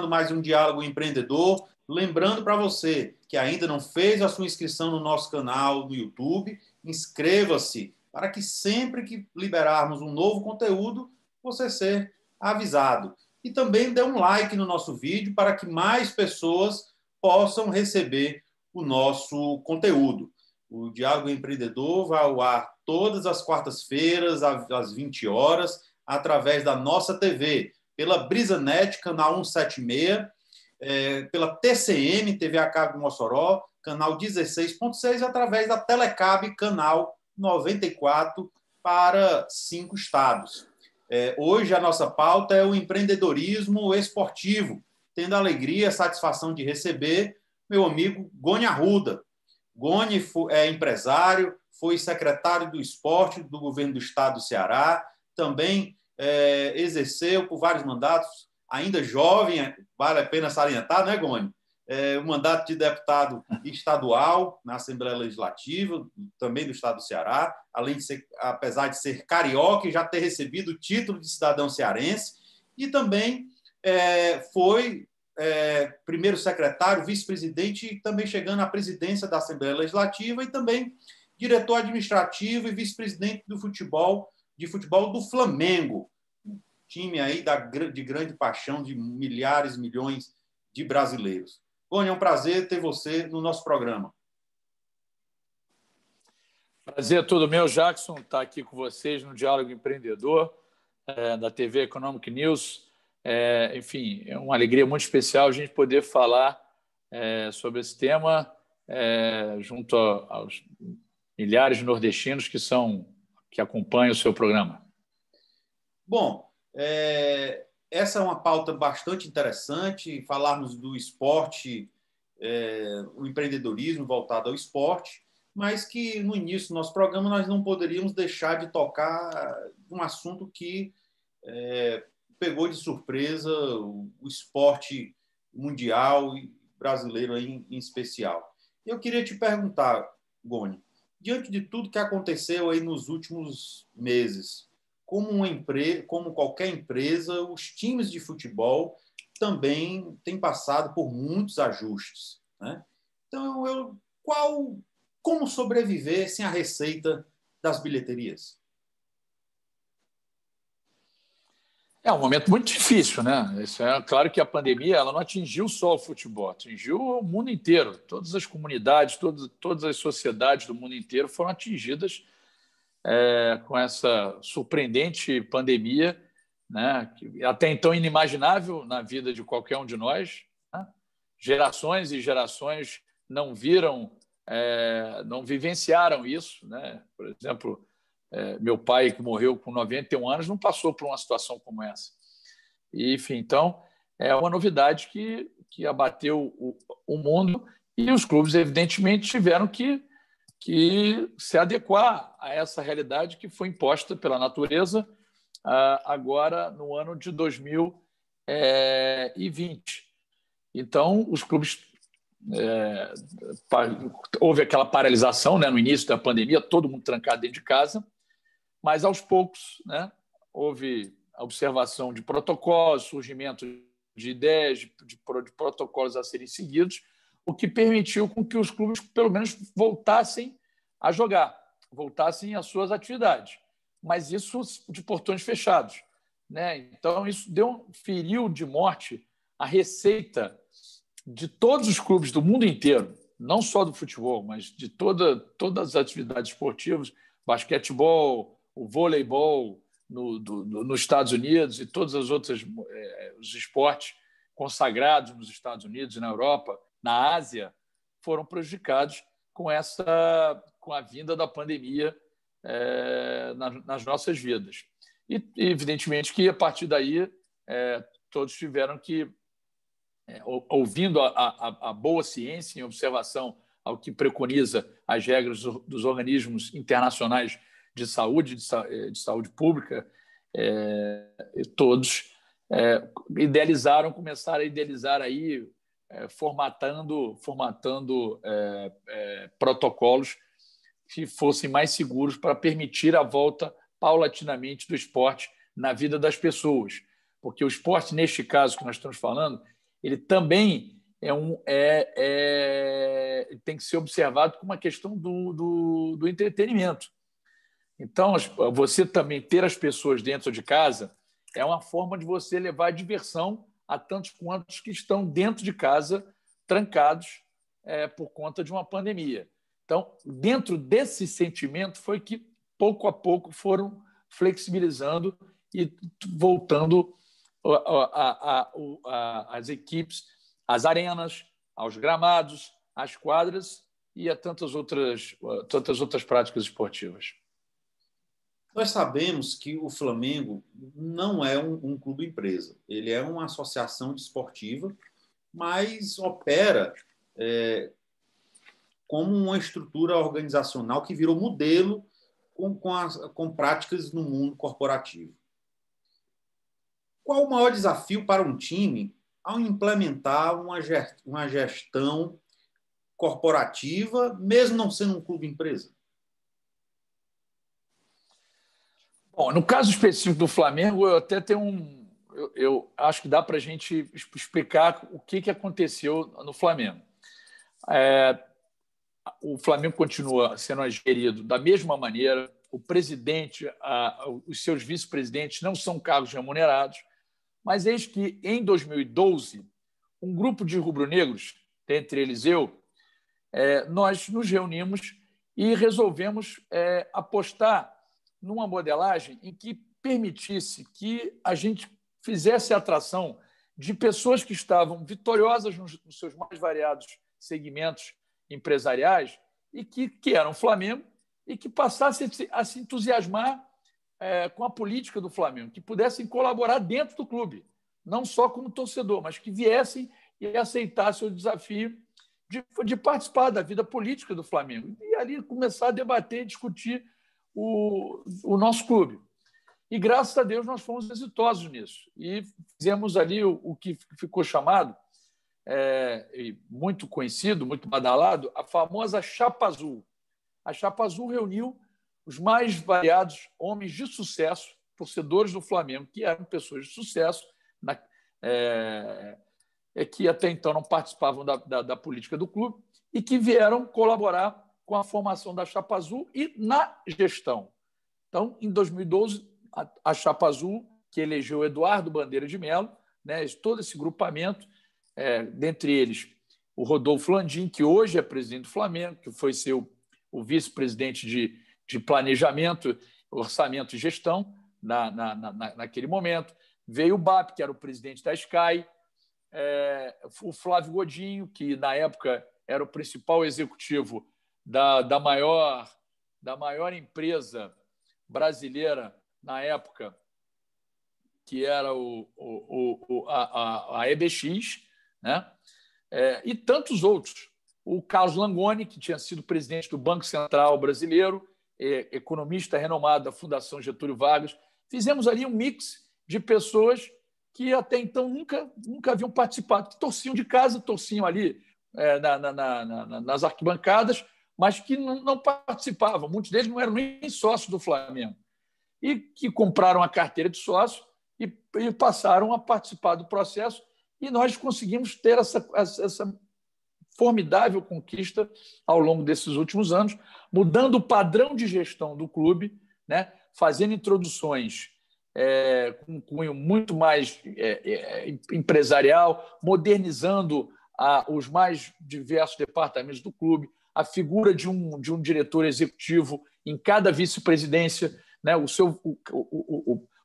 começando mais um Diálogo Empreendedor. Lembrando para você que ainda não fez a sua inscrição no nosso canal no YouTube, inscreva-se para que sempre que liberarmos um novo conteúdo, você ser avisado. E também dê um like no nosso vídeo para que mais pessoas possam receber o nosso conteúdo. O Diálogo Empreendedor vai ao ar todas as quartas-feiras, às 20 horas, através da nossa TV, pela BrisaNet, canal 176, pela TCM, TV a cabo de Mossoró, canal 16.6, através da Telecab, canal 94, para 5 estados. Hoje a nossa pauta é o empreendedorismo esportivo, tendo a alegria e a satisfação de receber meu amigo Goni Arruda. Goni é empresário, foi secretário do esporte do governo do estado do Ceará, também exerceu por vários mandatos, ainda jovem, vale a pena salientar, né, Goni? O mandato de deputado estadual na Assembleia Legislativa, também do estado do Ceará, além de ser, apesar de ser carioca e já ter recebido o título de cidadão cearense, e também foi primeiro secretário, vice-presidente e também chegando à presidência da Assembleia Legislativa e também diretor administrativo e vice-presidente do futebol do Flamengo, um time aí de grande paixão de milhares, milhões de brasileiros. Goni, é um prazer ter você no nosso programa. Prazer é todo meu, Jackson, estar aqui com vocês no Diálogo Empreendedor, da TV Economic News. Enfim, é uma alegria muito especial a gente poder falar sobre esse tema junto aos milhares de nordestinos que acompanham o seu programa. Bom, essa é uma pauta bastante interessante, falarmos do esporte, o empreendedorismo voltado ao esporte, mas que no início do nosso programa nós não poderíamos deixar de tocar um assunto que pegou de surpresa o esporte mundial e brasileiro em especial. Eu queria te perguntar, Goni, diante de tudo que aconteceu aí nos últimos meses, como qualquer empresa, os times de futebol também têm passado por muitos ajustes, né? Então, como sobreviver sem a receita das bilheterias? É um momento muito difícil, né? Claro que a pandemia ela não atingiu só o futebol, atingiu o mundo inteiro. Todas as comunidades, todas as sociedades do mundo inteiro foram atingidas com essa surpreendente pandemia, né? Que até então inimaginável na vida de qualquer um de nós, né? Gerações e gerações não vivenciaram isso, né? Por exemplo, meu pai, que morreu com 91 anos, não passou por uma situação como essa. E, enfim, então, é uma novidade que abateu o mundo e os clubes, evidentemente, tiveram que se adequar a essa realidade que foi imposta pela natureza agora no ano de 2020. Então, os clubes... houve aquela paralisação, né, no início da pandemia, todo mundo trancado dentro de casa, mas aos poucos, né, houve a observação de protocolos, surgimento de ideias, de protocolos a serem seguidos, o que permitiu com que os clubes, pelo menos, voltassem a jogar, voltassem às suas atividades, mas isso de portões fechados, né? Então, isso feriu de morte a receita de todos os clubes do mundo inteiro, não só do futebol, mas de todas as atividades esportivas, basquetebol, o voleibol nos Estados Unidos e todos os outros os esportes consagrados nos Estados Unidos e na Europa, na Ásia, foram prejudicados com a vinda da pandemia nas nossas vidas. E, evidentemente, que a partir daí todos tiveram que, ouvindo a boa ciência, em observação ao que preconiza as regras dos organismos internacionais de saúde pública, todos começaram a idealizar aí, formatando protocolos que fossem mais seguros para permitir a volta paulatinamente do esporte na vida das pessoas. Porque o esporte, neste caso que nós estamos falando, ele também tem que ser observado como uma questão do entretenimento. Então, você também ter as pessoas dentro de casa é uma forma de você levar diversão a tantos quantos que estão dentro de casa, trancados por conta de uma pandemia. Então, dentro desse sentimento foi que, pouco a pouco, foram flexibilizando e voltando as equipes, às arenas, aos gramados, às quadras e a tantas outras práticas esportivas. Nós sabemos que o Flamengo não é um clube empresa. Ele é uma associação desportiva, mas opera como uma estrutura organizacional que virou modelo com práticas no mundo corporativo. Qual o maior desafio para um time ao implementar uma gestão corporativa, mesmo não sendo um clube empresa? Bom, no caso específico do Flamengo, eu até tenho eu acho que dá para a gente explicar o que aconteceu no Flamengo. O Flamengo continua sendo gerido da mesma maneira, o presidente, os seus vice-presidentes não são cargos remunerados, mas eis que, em 2012, um grupo de rubro-negros, dentre eles eu, nós nos reunimos e resolvemos apostar numa modelagem em que permitisse que a gente fizesse a atração de pessoas que estavam vitoriosas nos seus mais variados segmentos empresariais e que eram Flamengo e que passassem a se entusiasmar com a política do Flamengo, que pudessem colaborar dentro do clube, não só como torcedor, mas que viessem e aceitassem o desafio de participar da vida política do Flamengo e ali começar a debater e discutir o nosso clube. E, graças a Deus, nós fomos exitosos nisso. E fizemos ali o que ficou chamado, muito conhecido, muito badalado, a famosa Chapa Azul. A Chapa Azul reuniu os mais variados homens de sucesso, torcedores do Flamengo, que eram pessoas de sucesso, que até então não participavam da política do clube e que vieram colaborar com a formação da Chapa Azul e na gestão. Então, em 2012, a Chapa Azul, que elegeu Eduardo Bandeira de Mello, todo esse grupamento, dentre eles o Rodolfo Landim, que hoje é presidente do Flamengo, que foi ser o vice-presidente de planejamento, orçamento e gestão naquele momento. Veio o BAP, que era o presidente da Sky, o Flávio Godinho, que na época era o principal executivo da maior empresa brasileira na época, que era a EBX, né? E tantos outros. O Carlos Langoni, que tinha sido presidente do Banco Central Brasileiro, economista renomado da Fundação Getúlio Vargas. Fizemos ali um mix de pessoas que até então nunca haviam participado, que torciam de casa, torciam ali nas arquibancadas, mas que não participavam. Muitos deles não eram nem sócios do Flamengo. E que compraram a carteira de sócio e passaram a participar do processo. E nós conseguimos ter essa formidável conquista ao longo desses últimos anos, mudando o padrão de gestão do clube, né? Fazendo introduções com cunho muito mais empresarial, modernizando os mais diversos departamentos do clube, a figura de um diretor executivo em cada vice-presidência, né? O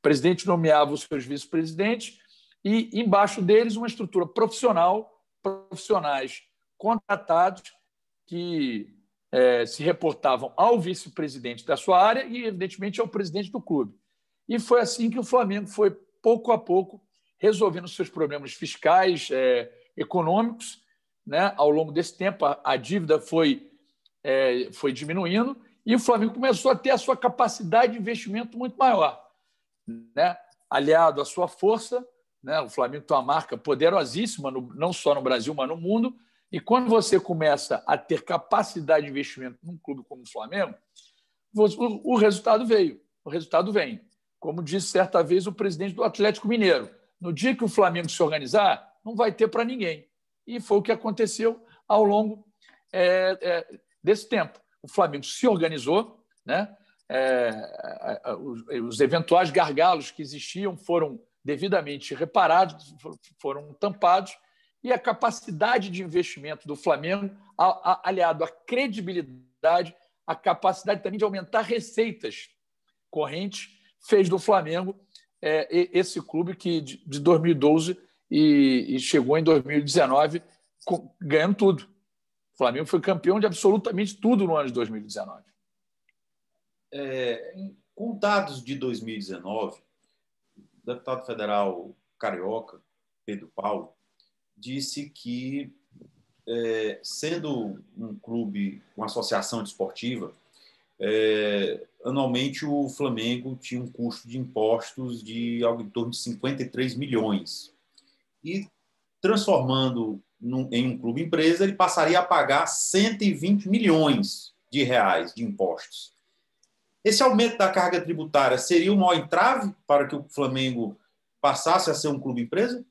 presidente nomeava os seus vice-presidentes e, embaixo deles, uma estrutura profissionais contratados que se reportavam ao vice-presidente da sua área e, evidentemente, ao presidente do clube. E foi assim que o Flamengo foi, pouco a pouco, resolvendo seus problemas fiscais, econômicos, né? Ao longo desse tempo, a dívida foi diminuindo e o Flamengo começou a ter a sua capacidade de investimento muito maior, né? Aliado à sua força, né? O Flamengo tem uma marca poderosíssima, não só no Brasil, mas no mundo. E quando você começa a ter capacidade de investimento num clube como o Flamengo, o resultado veio. O resultado vem. Como disse certa vez o presidente do Atlético Mineiro, no dia que o Flamengo se organizar, não vai ter para ninguém. E foi o que aconteceu ao longo desse tempo. O Flamengo se organizou, né? Os eventuais gargalos que existiam foram devidamente reparados, foram tampados, e a capacidade de investimento do Flamengo, aliado à credibilidade, a capacidade também de aumentar receitas correntes, fez do Flamengo esse clube que de 2012 e chegou em 2019 ganhando tudo. O Flamengo foi campeão de absolutamente tudo no ano de 2019. Com dados de 2019, o deputado federal carioca, Pedro Paulo, disse que, sendo um clube, uma associação desportiva, anualmente o Flamengo tinha um custo de impostos de algo em torno de 53 milhões. E, transformando em um clube empresa, ele passaria a pagar 120 milhões de reais de impostos. Esse aumento da carga tributária seria o maior entrave para que o Flamengo passasse a ser um clube empresa?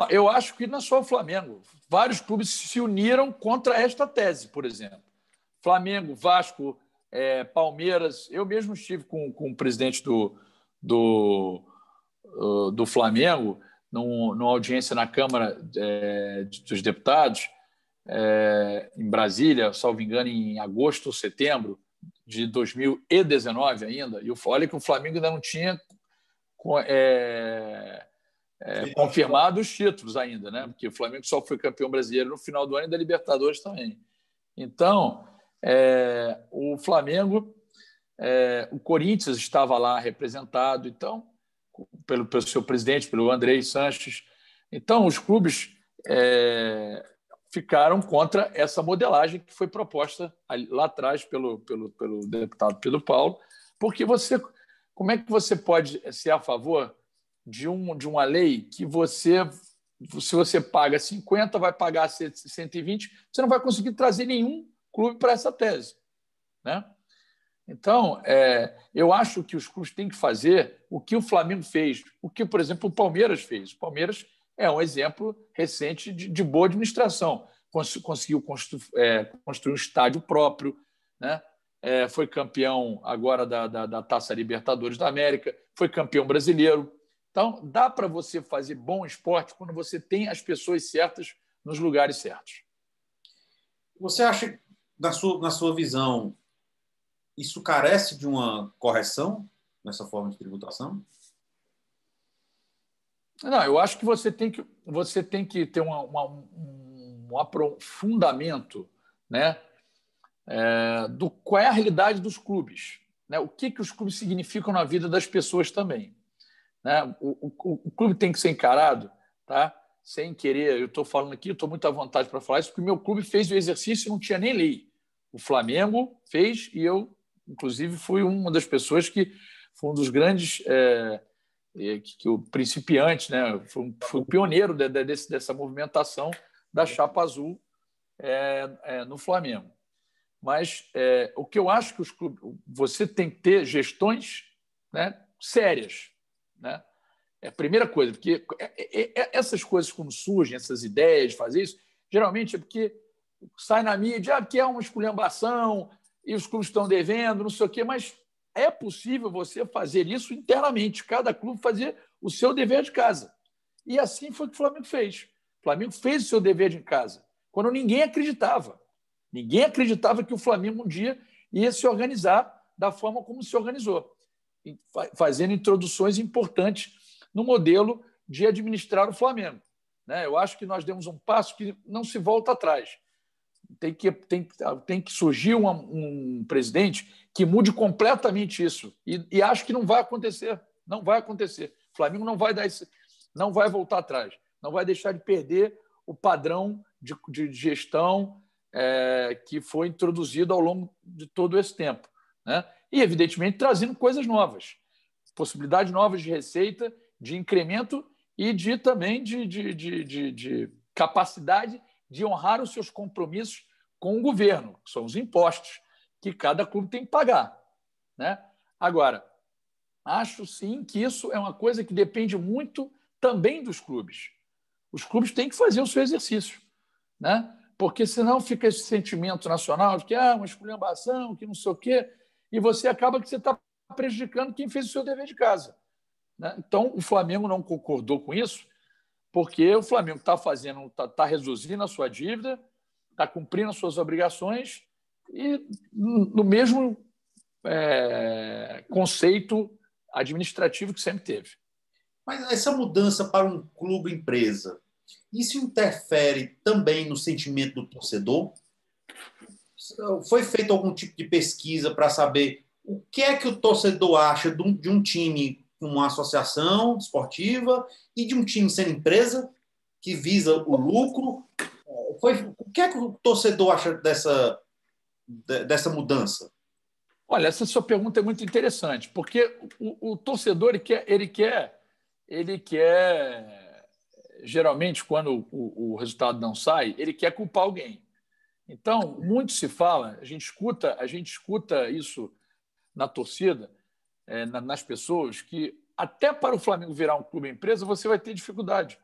Eu acho que não é só o Flamengo. Vários clubes se uniram contra esta tese, por exemplo. Flamengo, Vasco, Palmeiras. Eu mesmo estive com o presidente do Flamengo numa audiência na Câmara dos Deputados, em Brasília, salvo engano, em agosto ou setembro de 2019 ainda. E olha que o Flamengo ainda não tinha confirmado os títulos ainda, né? Porque o Flamengo só foi campeão brasileiro no final do ano e da Libertadores também. Então, o Flamengo, o Corinthians estava lá representado, então, pelo seu presidente, pelo Andrei Sanches. Então, os clubes ficaram contra essa modelagem que foi proposta lá atrás pelo deputado Pedro Paulo, porque como é que você pode ser a favor de uma lei que se você paga 50, vai pagar 120, você não vai conseguir trazer nenhum clube para essa tese, né? Então, eu acho que os clubes têm que fazer o que o Flamengo fez, o que, por exemplo, o Palmeiras fez. O Palmeiras é um exemplo recente de boa administração. Conseguiu construir um estádio próprio, né? Foi campeão agora da Taça Libertadores da América, foi campeão brasileiro. Então, dá para você fazer bom esporte quando você tem as pessoas certas nos lugares certos. Você acha, na sua visão, isso carece de uma correção nessa forma de tributação? Não, eu acho que você tem que ter um aprofundamento, né, qual é a realidade dos clubes, né, o que os clubes significam na vida das pessoas também. Né? O clube tem que ser encarado, tá? Sem querer, eu estou falando aqui, estou muito à vontade para falar isso, porque o meu clube fez o exercício e não tinha nem lei. O Flamengo fez e eu, inclusive, fui uma das pessoas que foi um dos grandes que o principiante, né? Foi o pioneiro dessa movimentação da chapa azul no Flamengo. Mas o que eu acho que os clubes, você tem que ter gestões, né, sérias, né? É a primeira coisa, porque essas coisas, quando surgem, essas ideias de fazer isso, geralmente é porque sai na mídia que é uma esculhambação e os clubes estão devendo, não sei o quê, mas é possível você fazer isso internamente, cada clube fazer o seu dever de casa. E assim foi o que o Flamengo fez. O Flamengo fez o seu dever de casa, quando ninguém acreditava. Ninguém acreditava que o Flamengo um dia ia se organizar da forma como se organizou, fazendo introduções importantes no modelo de administrar o Flamengo. Né? Eu acho que nós demos um passo que não se volta atrás. Tem que surgir um presidente que mude completamente isso. E acho que não vai acontecer. Não vai acontecer. O Flamengo não vai voltar atrás. Não vai deixar de perder o padrão de gestão que foi introduzido ao longo de todo esse tempo. Né? E, evidentemente, trazendo coisas novas. Possibilidades novas de receita, de incremento e também de capacidade de honrar os seus compromissos com o governo, que são os impostos que cada clube tem que pagar. Né? Agora, acho sim que isso é uma coisa que depende muito também dos clubes. Os clubes têm que fazer o seu exercício, né? Porque senão fica esse sentimento nacional de que uma esculhambação, que não sei o quê, e você acaba que você está prejudicando quem fez o seu dever de casa, né? Então, o Flamengo não concordou com isso, porque o Flamengo está reduzindo a sua dívida, está cumprindo as suas obrigações e no mesmo conceito administrativo que sempre teve. Mas essa mudança para um clube-empresa, isso interfere também no sentimento do torcedor? Foi feito algum tipo de pesquisa para saber o que é que o torcedor acha de um time com uma associação esportiva e de um time sendo empresa, que visa o lucro? O que é que o torcedor acha dessa mudança? Olha, essa sua pergunta é muito interessante, porque o torcedor ele quer, geralmente, quando o resultado não sai, ele quer culpar alguém. Então, muito se fala, a gente escuta isso na torcida, nas pessoas, que até para o Flamengo virar um clube empresa, você vai ter dificuldade.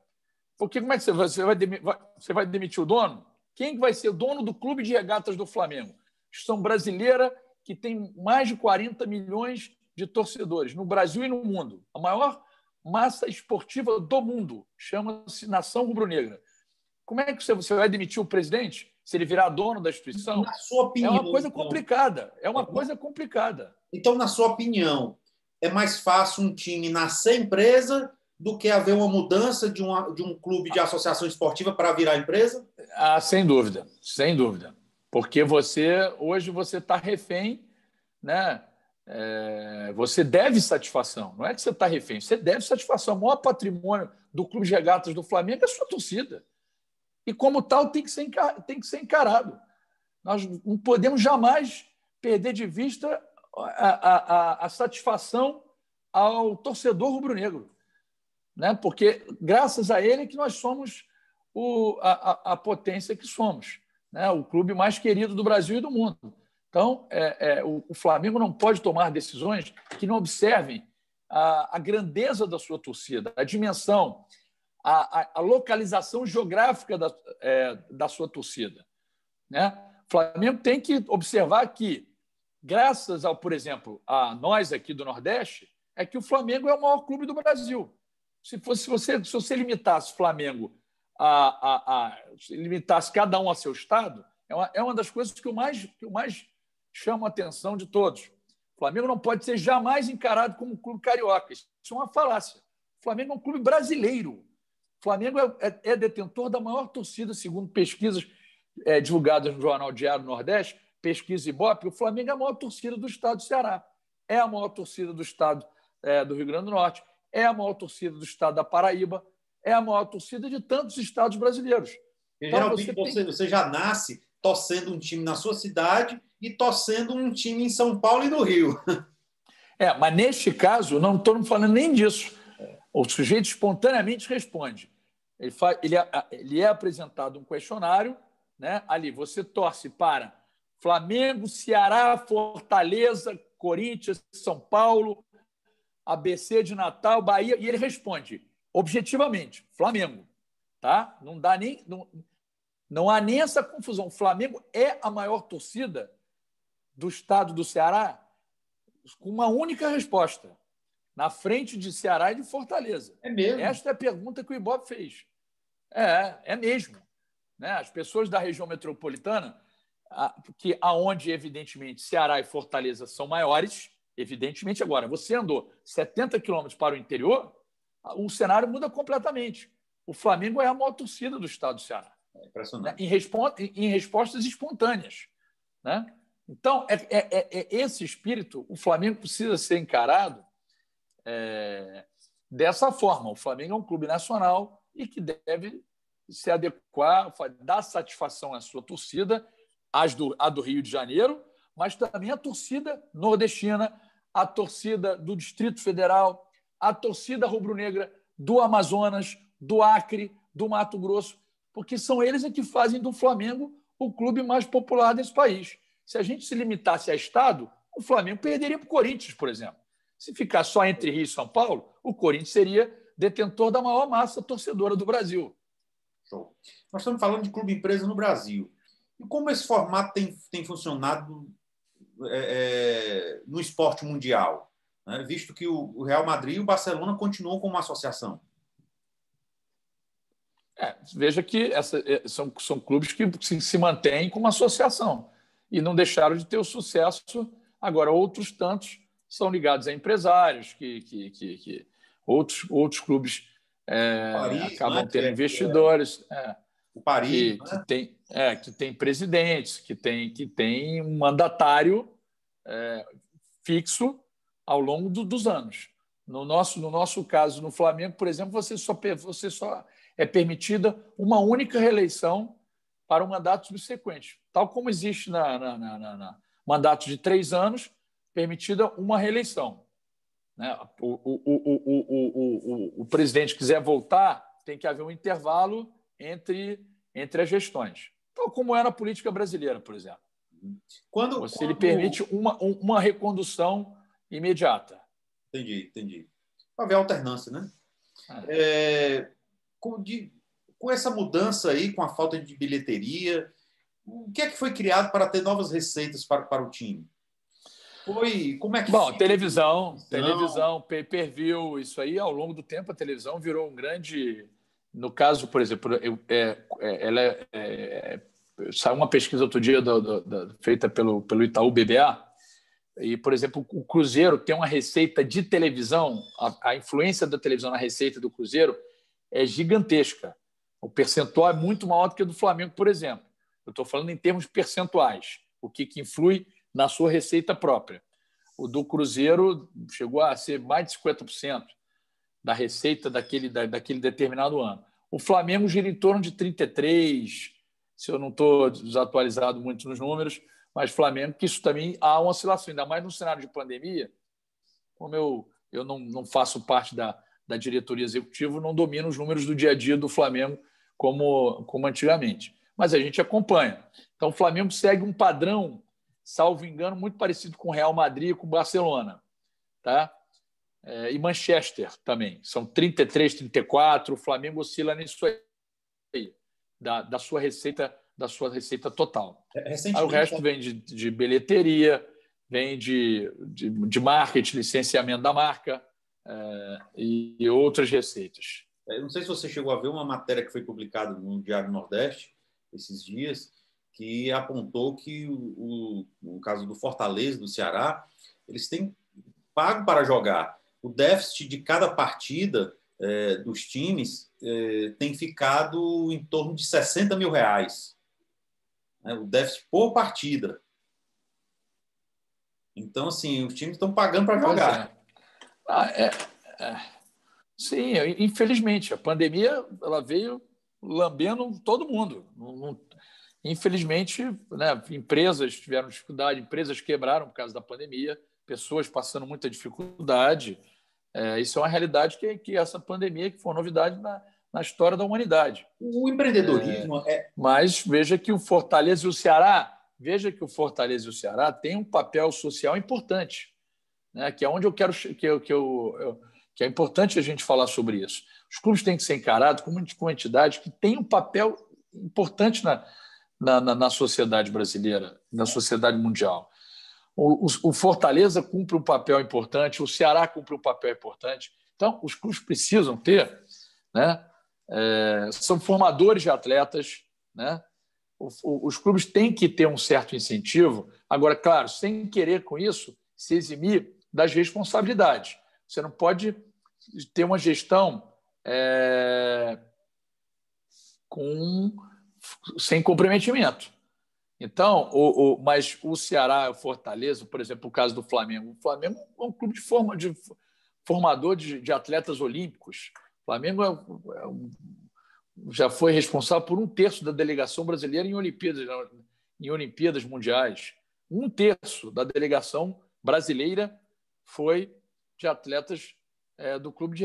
Porque como é que você vai demitir o dono? Quem vai ser o dono do clube de regatas do Flamengo? Instituição brasileira que tem mais de 40 milhões de torcedores no Brasil e no mundo. A maior massa esportiva do mundo. Chama-se Nação Rubro-Negra. Como é que você vai demitir o presidente se ele virar dono da instituição? Na sua opinião, é uma coisa complicada. É uma coisa complicada. Então, na sua opinião, é mais fácil um time nascer empresa do que haver uma mudança de um clube de associação esportiva para virar empresa? Sem dúvida, sem dúvida. Porque hoje você está refém, né? Você deve satisfação. Não é que você está refém, você deve satisfação. O maior patrimônio do Clube de Regatas do Flamengo é a sua torcida. E, como tal, tem que ser encarado. Nós não podemos jamais perder de vista a satisfação ao torcedor rubro-negro, né? Porque, graças a ele, que nós somos a potência que somos, né? O clube mais querido do Brasil e do mundo. Então, o Flamengo não pode tomar decisões que não observem a grandeza da sua torcida, a dimensão, a localização geográfica da sua torcida, né? O Flamengo tem que observar que, graças por exemplo, a nós aqui do Nordeste, é que o Flamengo é o maior clube do Brasil. Se você limitasse o Flamengo limitasse cada um a seu estado, é uma das coisas que eu mais chamo a atenção de todos. O Flamengo não pode ser jamais encarado como um clube carioca. Isso é uma falácia. O Flamengo é um clube brasileiro. O Flamengo é detentor da maior torcida, segundo pesquisas divulgadas no Jornal Diário do Nordeste, pesquisa Ibope. O Flamengo é a maior torcida do estado do Ceará, é a maior torcida do estado do Rio Grande do Norte, é a maior torcida do estado da Paraíba, é a maior torcida de tantos estados brasileiros. Então, geralmente você já nasce torcendo um time na sua cidade e torcendo um time em São Paulo e no Rio. Mas neste caso, não estou falando nem disso. O sujeito espontaneamente responde. Ele é apresentado um questionário, né? Ali você torce para Flamengo, Ceará, Fortaleza, Corinthians, São Paulo, ABC de Natal, Bahia, e ele responde objetivamente, Flamengo. Tá? Não há nem essa confusão. O Flamengo é a maior torcida do estado do Ceará com uma única resposta, na frente de Ceará e de Fortaleza. É mesmo? Esta é a pergunta que o Ibope fez. É mesmo. Né? As pessoas da região metropolitana, aonde, evidentemente, Ceará e Fortaleza são maiores, evidentemente. Agora, você andou 70 quilômetros para o interior, o cenário muda completamente. O Flamengo é a maior torcida do estado do Ceará. É impressionante. Em respostas espontâneas. Né? Então, esse espírito, o Flamengo precisa ser encarado dessa forma. O Flamengo é um clube nacional e que deve se adequar, dar satisfação à sua torcida, a do Rio de Janeiro, mas também a torcida nordestina, a torcida do Distrito Federal, a torcida rubro-negra do Amazonas, do Acre, do Mato Grosso, porque são eles que fazem do Flamengo o clube mais popular desse país. Se a gente se limitasse a estado, o Flamengo perderia para o Corinthians, por exemplo. Se ficar só entre Rio e São Paulo, o Corinthians seria detentor da maior massa torcedora do Brasil. Show. Nós estamos falando de clube empresa no Brasil. E como esse formato tem funcionado no esporte mundial, né? Visto que o Real Madrid e o Barcelona continuam como uma associação. Veja que são clubes que se mantêm como associação e não deixaram de ter o sucesso. Agora, outros tantos são ligados a empresários, que outros clubes Paris, acabam né? tendo investidores. O Paris, que tem presidentes, que tem um mandatário fixo ao longo dos anos. No nosso caso, no Flamengo, por exemplo, você só é permitida uma única reeleição para um mandato subsequente, tal como existe na mandato de 3 anos, permitida uma reeleição. Né? O presidente quiser voltar, tem que haver um intervalo entre as gestões, tal como é na política brasileira, por exemplo. Ele permite uma recondução imediata. Entendi. Para ver a alternância, né? Com essa mudança aí, com a falta de bilheteria, o que é que foi criado para ter novas receitas para o time? Como é que Bom, televisão, pay-per-view, isso aí, ao longo do tempo, a televisão virou um grande... No caso, por exemplo, saiu uma pesquisa outro dia feita pelo Itaú BBA, e, por exemplo, o Cruzeiro tem uma receita de televisão, a influência da televisão na receita do Cruzeiro é gigantesca. O percentual é muito maior do que o do Flamengo, por exemplo. Eu estou falando em termos percentuais, o que influi na sua receita própria. O do Cruzeiro chegou a ser mais de 50% da receita daquele determinado ano. O Flamengo gira em torno de 33%, se eu não estou desatualizado muito nos números, mas Flamengo, que isso também há uma oscilação, ainda mais no cenário de pandemia. Como eu não faço parte da diretoria executiva, não domino os números do dia a dia do Flamengo como antigamente. Mas a gente acompanha. Então, o Flamengo segue um padrão, salvo engano, muito parecido com o Real Madrid e com o Barcelona. Tá? E Manchester também. São 33, 34. O Flamengo oscila nisso aí, da sua receita total. Aí o resto vem de bilheteria, vem de marketing, licenciamento da marca e outras receitas. Eu não sei se você chegou a ver uma matéria que foi publicada no Diário Nordeste esses dias, que apontou que no caso do Fortaleza, do Ceará, eles têm pago para jogar. O déficit de cada partida dos times tem ficado em torno de R$60 mil. O déficit por partida. Então, assim, os times estão pagando para jogar. Sim, infelizmente. A pandemia ela veio lambendo todo mundo. Infelizmente, né, empresas tiveram dificuldade, empresas quebraram por causa da pandemia, pessoas passando muita dificuldade. Isso é uma realidade que essa pandemia que foi uma novidade na história da humanidade. O empreendedorismo Mas veja que o Fortaleza e o Ceará têm um papel social importante, né? Que é onde eu quero que é importante a gente falar sobre isso. Os clubes têm que ser encarados como uma entidade que tem um papel importante na sociedade brasileira, na sociedade mundial. O Fortaleza cumpre um papel importante, o Ceará cumpre um papel importante. Então, os clubes precisam ter, né? São formadores de atletas, né? Os clubes têm que ter um certo incentivo. Agora, claro, sem querer com isso se eximir das responsabilidades. Você não pode ter uma gestão sem comprometimento. Então, mas o Ceará, o Fortaleza, por exemplo, o caso do Flamengo. O Flamengo é um clube de formador de atletas olímpicos. O Flamengo já foi responsável por 1/3 da delegação brasileira em Olimpíadas Mundiais. 1/3 da delegação brasileira foi de atletas do clube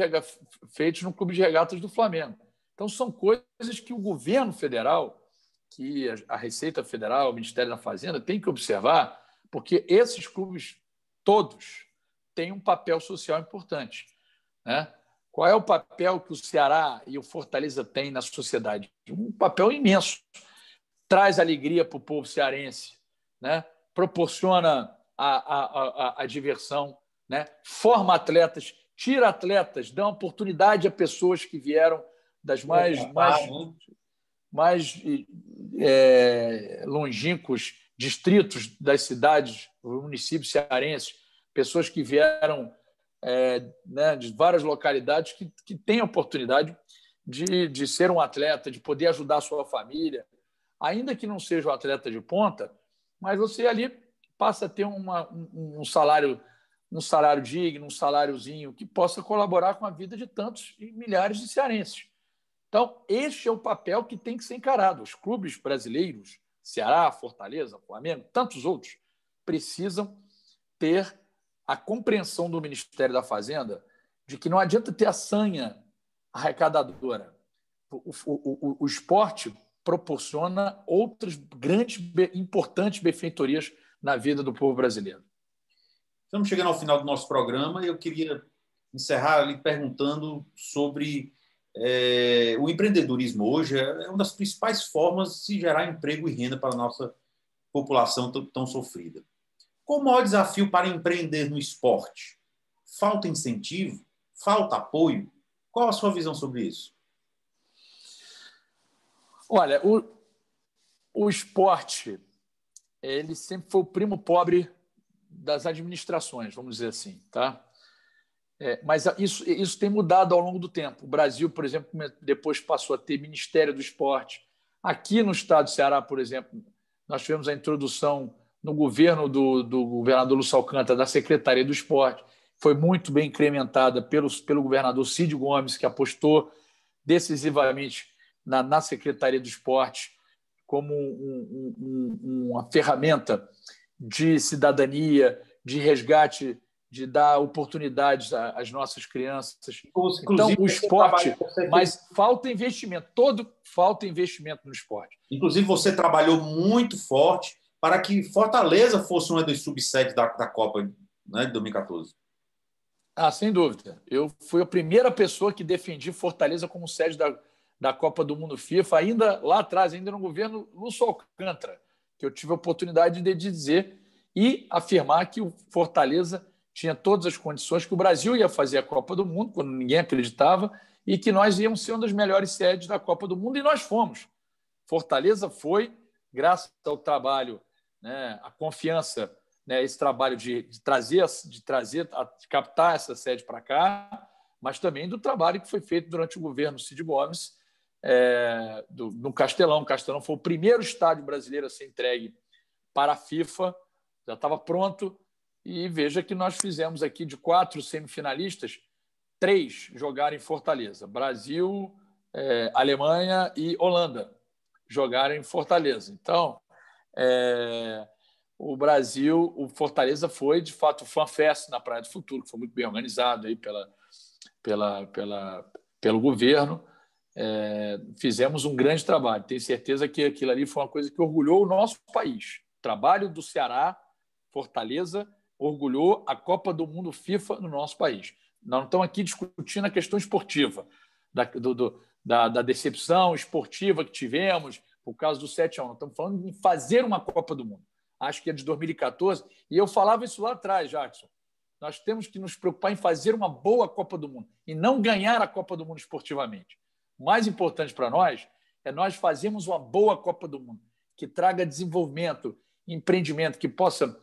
feitos no clube de regatas do Flamengo. Então, são coisas que o governo federal, que a Receita Federal, o Ministério da Fazenda, tem que observar, porque esses clubes todos têm um papel social importante, né? Qual é o papel que o Ceará e o Fortaleza têm na sociedade? Um papel imenso. Traz alegria para o povo cearense, né? Proporciona a diversão, né? Forma atletas, tira atletas, dá oportunidade a pessoas que vieram das mais longínquos distritos das cidades, municípios cearenses, pessoas que vieram né, de várias localidades que têm a oportunidade de ser um atleta, de poder ajudar a sua família, ainda que não seja um atleta de ponta, mas você ali passa a ter um salário digno, um saláriozinho que possa colaborar com a vida de tantos e milhares de cearenses. Então, este é o papel que tem que ser encarado. Os clubes brasileiros, Ceará, Fortaleza, Flamengo, tantos outros, precisam ter a compreensão do Ministério da Fazenda de que não adianta ter a sanha arrecadadora. O esporte proporciona outras grandes, importantes benfeitorias na vida do povo brasileiro. Estamos chegando ao final do nosso programa e eu queria encerrar ali perguntando sobre o empreendedorismo hoje é uma das principais formas de se gerar emprego e renda para a nossa população tão sofrida. Qual o maior desafio para empreender no esporte? Falta incentivo? Falta apoio? Qual a sua visão sobre isso? Olha, o esporte ele sempre foi o primo pobre das administrações, vamos dizer assim, tá? Mas isso tem mudado ao longo do tempo. O Brasil, por exemplo, depois passou a ter Ministério do Esporte. Aqui no estado do Ceará, por exemplo, nós tivemos a introdução no governo do governador Lúcio Alcântara da Secretaria do Esporte. Foi muito bem incrementada pelo governador Cid Gomes, que apostou decisivamente na Secretaria do Esporte como uma ferramenta de cidadania, de resgate, de dar oportunidades às nossas crianças. Então, o esporte, mas falta investimento, falta investimento no esporte. Inclusive, você trabalhou muito forte para que Fortaleza fosse uma das subsedes da Copa, né, de 2014. Sem dúvida. Eu fui a primeira pessoa que defendi Fortaleza como sede da Copa do Mundo FIFA, ainda lá atrás, ainda no governo Lúcio Alcântara, que eu tive a oportunidade de dizer e afirmar que o Fortaleza tinha todas as condições, que o Brasil ia fazer a Copa do Mundo, quando ninguém acreditava, e que nós íamos ser uma das melhores sedes da Copa do Mundo, e nós fomos. Fortaleza foi, graças ao trabalho, né, a confiança, né, esse trabalho de captar essa sede para cá, mas também do trabalho que foi feito durante o governo Cid Gomes no Castelão. O Castelão foi o primeiro estádio brasileiro a ser entregue para a FIFA, já estava pronto. E veja que nós fizemos aqui de 4 semifinalistas, 3 jogaram em Fortaleza. Brasil, Alemanha e Holanda jogaram em Fortaleza. Então, o Fortaleza foi, de fato, o FanFest na Praia do Futuro, que foi muito bem organizado aí pelo governo. Fizemos um grande trabalho. Tenho certeza que aquilo ali foi uma coisa que orgulhou o nosso país. O trabalho do Ceará, Fortaleza, orgulhou a Copa do Mundo FIFA no nosso país. Nós não estamos aqui discutindo a questão esportiva, da decepção esportiva que tivemos por causa do 7-1. Nós estamos falando em fazer uma Copa do Mundo. Acho que é de 2014, e eu falava isso lá atrás, Jackson. Nós temos que nos preocupar em fazer uma boa Copa do Mundo e não ganhar a Copa do Mundo esportivamente. O mais importante para nós é nós fazermos uma boa Copa do Mundo, que traga desenvolvimento, empreendimento, que possa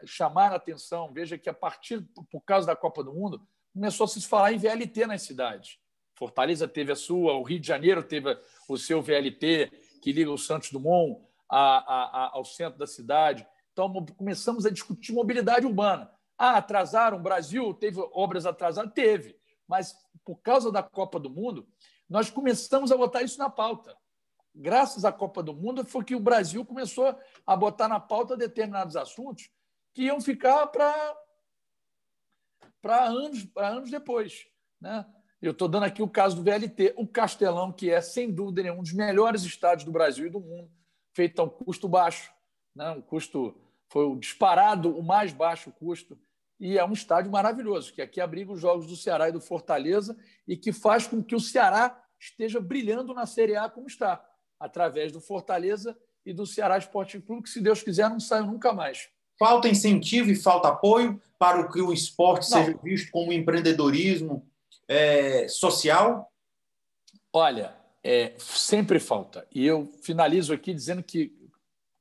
chamar a atenção. Veja que, por causa da Copa do Mundo, começou a se falar em VLT nas cidades. Fortaleza teve a sua, o Rio de Janeiro teve o seu VLT, que liga o Santos Dumont ao centro da cidade. Então, começamos a discutir mobilidade urbana. Atrasaram, o Brasil teve obras atrasadas? Teve, mas por causa da Copa do Mundo, nós começamos a botar isso na pauta. Graças à Copa do Mundo, foi que o Brasil começou a botar na pauta determinados assuntos que iam ficar para anos depois, né? Eu estou dando aqui o caso do VLT, o Castelão, que é, sem dúvida nenhuma, um dos melhores estádios do Brasil e do mundo, feito a um custo baixo, né? Foi o disparado, o mais baixo custo, e é um estádio maravilhoso, que aqui abriga os jogos do Ceará e do Fortaleza e que faz com que o Ceará esteja brilhando na Série A como está, através do Fortaleza e do Ceará Esporte Clube, que, se Deus quiser, não saiu nunca mais. Falta incentivo e falta apoio para que o esporte seja visto como empreendedorismo social? Olha, sempre falta. E eu finalizo aqui dizendo que,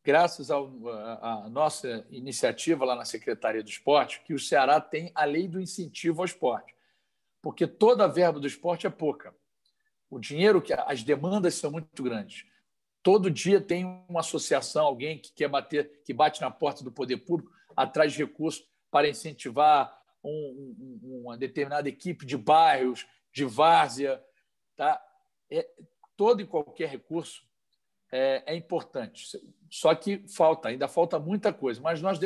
graças à nossa iniciativa lá na Secretaria do Esporte, que o Ceará tem a lei do incentivo ao esporte, porque toda a verba do esporte é pouca. O dinheiro, as demandas são muito grandes. Todo dia tem uma associação, alguém que bate na porta do poder público atrás de recursos para incentivar uma determinada equipe de bairros, de várzea. Tá? Todo e qualquer recurso é importante. Só que ainda falta muita coisa. Mas nós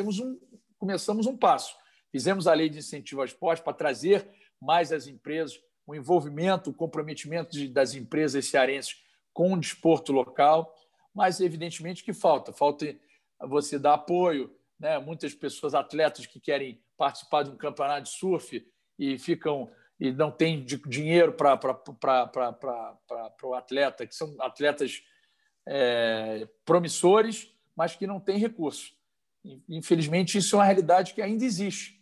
começamos um passo. Fizemos a lei de incentivo ao esporte para trazer mais as empresas, o envolvimento, o comprometimento das empresas cearenses com o desporto local, mas evidentemente que falta você dar apoio, né? Muitas pessoas, atletas que querem participar de um campeonato de surf e não têm dinheiro para o atleta, que são atletas promissores, mas que não têm recursos. Infelizmente, isso é uma realidade que ainda existe.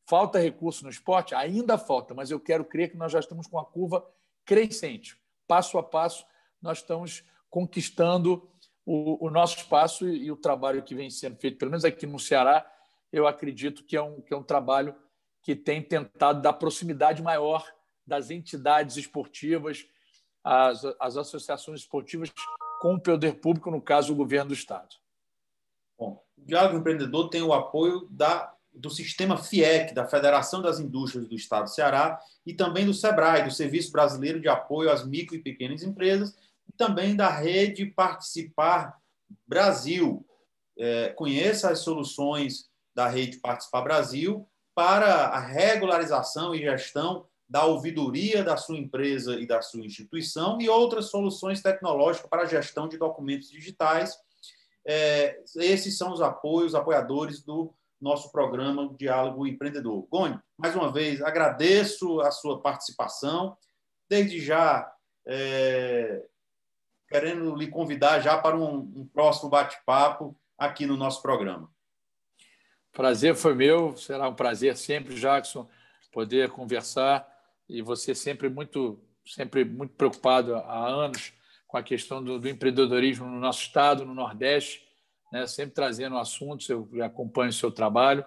Falta recurso no esporte? Ainda falta, mas eu quero crer que nós já estamos com a curva crescente. Passo a passo, nós estamos conquistando o nosso espaço e o trabalho que vem sendo feito, pelo menos aqui no Ceará, eu acredito que é um trabalho que tem tentado dar proximidade maior das entidades esportivas, as associações esportivas com o poder público, no caso, o governo do Estado. Bom, o Diálogo Empreendedor tem o apoio do sistema FIEC, da Federação das Indústrias do Estado do Ceará, e também do SEBRAE, do Serviço Brasileiro de Apoio às Micro e Pequenas Empresas, e também da rede Participar Brasil. Conheça as soluções da rede Participar Brasil para a regularização e gestão da ouvidoria da sua empresa e da sua instituição e outras soluções tecnológicas para a gestão de documentos digitais. Esses são os apoiadores do nosso programa Diálogo Empreendedor. Goni, mais uma vez, agradeço a sua participação. Desde já, querendo lhe convidar já para um próximo bate-papo aqui no nosso programa. Prazer foi meu, será um prazer sempre, Jackson, poder conversar, e você sempre muito preocupado há anos com a questão do empreendedorismo no nosso estado, no Nordeste, né? Sempre trazendo assuntos, eu acompanho o seu trabalho,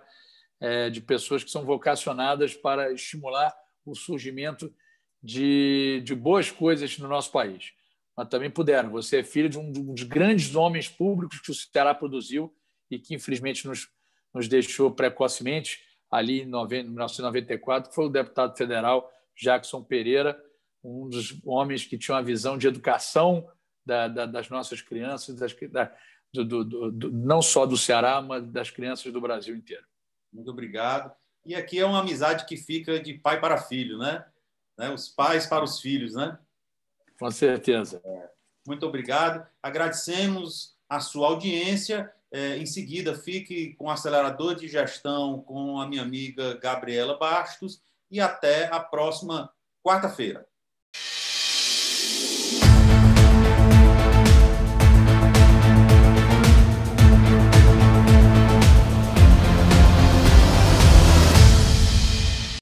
de pessoas que são vocacionadas para estimular o surgimento de boas coisas no nosso país. Mas também puderam. Você é filho de um dos grandes homens públicos que o Ceará produziu e que, infelizmente, nos deixou precocemente, ali em 1994, que foi o deputado federal Jackson Pereira, um dos homens que tinha uma visão de educação das nossas crianças, não só do Ceará, mas das crianças do Brasil inteiro. Muito obrigado. E aqui é uma amizade que fica de pai para filho, né? Os pais para os filhos, né? Com certeza. Muito obrigado. Agradecemos a sua audiência. Em seguida, fique com o acelerador de gestão com a minha amiga Gabriela Bastos e até a próxima quarta-feira.